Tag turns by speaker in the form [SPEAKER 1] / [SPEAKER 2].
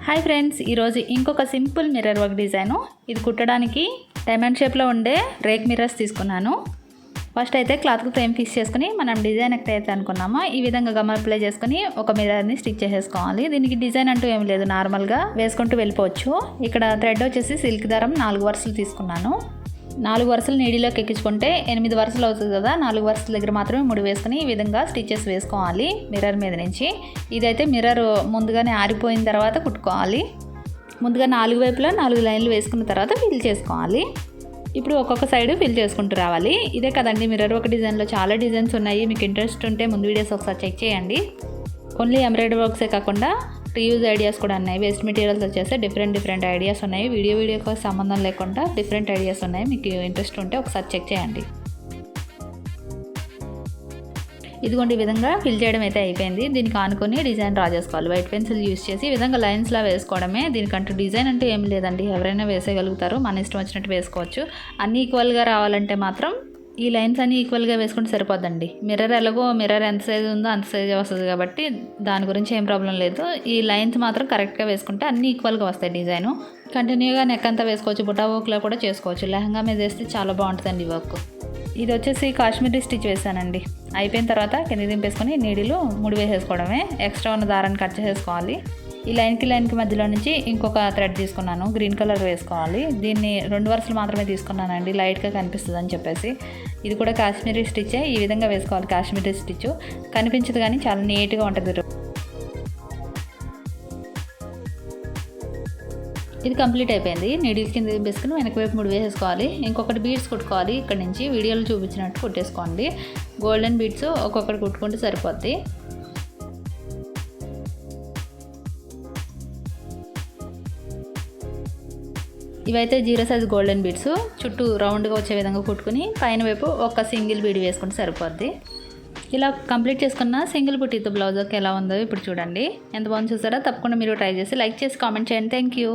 [SPEAKER 1] Hi friends, ఈరోజు ఇంకొక simple mirror work design. ఇది కుట్టడానికి డైమండ్ షేప్లో ఉండే రేక్ మిర్రర్స్ తీసుకున్నాను. ఫస్ట్ అయితే క్లాత్కు ఫ్రేమ్ ఫిక్స్ చేసుకుని మనం డిజైన్ ఎక్కడైతే అనుకున్నామో ఈ విధంగా గమ్ అప్లై చేసుకుని ఒక మిర్రర్ని స్టిచ్ చేసేసుకోవాలి. దీనికి డిజైన్ అంటూ ఏం లేదు, నార్మల్గా వేసుకుంటూ వెళ్ళిపోవచ్చు. ఇక్కడ థ్రెడ్ వచ్చేసి సిల్క్ దారం 4 వరుసలు తీసుకున్నాను. 4 వరుసలు నీడిలోకి ఎక్కించుకుంటే 8 వరుసలు అవుతుంది కదా. 4 వరుసల దగ్గర మాత్రమే 3 వేసుకుని ఈ విధంగా స్టిచెస్ వేసుకోవాలి మిర్రర్ మీద నుంచి. ఇదైతే మిర్రర్ ముందుగానే ఆరిపోయిన తర్వాత కుట్టుకోవాలి. ముందుగా 4 వైపులా 4 లైన్లు వేసుకున్న తర్వాత ఫిల్ చేసుకోవాలి. ఇప్పుడు ఒక్కొక్క సైడ్ ఫిల్ చేసుకుంటూ రావాలి. ఇదే కదండి మిర్రర్ ఒక డిజైన్లో చాలా డిజైన్స్ ఉన్నాయి. మీకు ఇంట్రెస్ట్ ఉంటే ముందు వీడియోస్ ఒకసారి చెక్ చేయండి. ఓన్లీ ఎంబ్రాయిడరీ వర్క్సే కాకుండా రీయూజ్ ఐడియాస్ కూడా ఉన్నాయి. వేస్ట్ మెటీరియల్స్ వచ్చేసి డిఫరెంట్ ఐడియాస్ ఉన్నాయి. వీడియోకి సంబంధం లేకుండా డిఫరెంట్ ఐడియాస్ ఉన్నాయి. మీకు ఇంట్రెస్ట్ ఉంటే ఒకసారి చెక్ చేయండి. ఇదిగోండి, ఈ విధంగా ఫిల్ చేయడం అయితే అయిపోయింది. దీనికి ఆనుకొని డిజైన్ డ్రా చేసుకోవాలి. వైట్ పెన్సిల్ యూస్ చేసి ఈ విధంగా లైన్స్లా వేసుకోవడమే. దీనికంటూ డిజైన్ అంటే ఏం లేదండి, ఎవరైనా వేసేయగలుగుతారు. మన ఇష్టం వచ్చినట్టు వేసుకోవచ్చు. అన్నీ ఈక్వల్గా రావాలంటే మాత్రం ఈ లైన్స్ అన్నీ ఈక్వల్గా వేసుకుంటే సరిపోద్దండి. మిర్రర్ ఎలాగో మిర్రర్ ఎంత సైజు ఉందో అంత సైజు వస్తుంది కాబట్టి దాని గురించి ఏం ప్రాబ్లం లేదు. ఈ లైన్స్ మాత్రం కరెక్ట్గా వేసుకుంటే అన్నీ ఈక్వల్గా వస్తాయి. డిజైను కంటిన్యూగా నెక్ అంతా వేసుకోవచ్చు. బుటా వర్క్లో కూడా చేసుకోవచ్చు. లెహంగా మీద వేస్తే చాలా బాగుంటుందండి ఈ వర్క్. ఇది వచ్చేసి కాశ్మీరీ స్టిచ్ వేసానండి. అయిపోయిన తర్వాత కింద దింపేసుకొని నీడిలు 3 వేసేసుకోవడమే. ఎక్స్ట్రా ఉన్న దారాన్ని కట్ చేసుకోవాలి. ఈ లైన్కి మధ్యలో నుంచి ఇంకొక థ్రెడ్ తీసుకున్నాను. గ్రీన్ కలర్ వేసుకోవాలి. దీన్ని 2 వరుసలు మాత్రమే తీసుకున్నానండి, లైట్గా కనిపిస్తుంది అని చెప్పేసి. ఇది కూడా కాశ్మీరీ స్టిచ్చే. ఈ విధంగా వేసుకోవాలి. కాశ్మీరీ స్టిచ్ కనిపించదు కానీ చాలా నీట్గా ఉంటుంది. ఇది కంప్లీట్ అయిపోయింది. నీడిల్ కింద వేసుకుని వెనక వైపు 3 వేసేసుకోవాలి. ఇంకొకటి బీడ్స్ కుట్టుకోవాలి. ఇక్కడ నుంచి వీడియోలో చూపించినట్టు కుట్టేసుకోండి. గోల్డెన్ బీడ్స్ ఒక్కొక్కటి కుట్టుకుంటే సరిపోద్ది. ఇవైతే 0 సైజ్ గోల్డెన్ బీడ్స్. చుట్టూ రౌండ్గా వచ్చే విధంగా కుట్టుకుని పైన వైపు ఒక సింగిల్ బీడ్ వేసుకుంటే సరిపోద్ది. ఇలా కంప్లీట్ చేసుకున్న సింగిల్ బుట్టీతో బ్లౌజ్ ఎలా ఉందో ఇప్పుడు చూడండి. ఎంత బాగుంది చూసారా? తప్పకుండా మీరు ట్రై చేసి లైక్ చేసి కామెంట్ చేయండి. Thank you.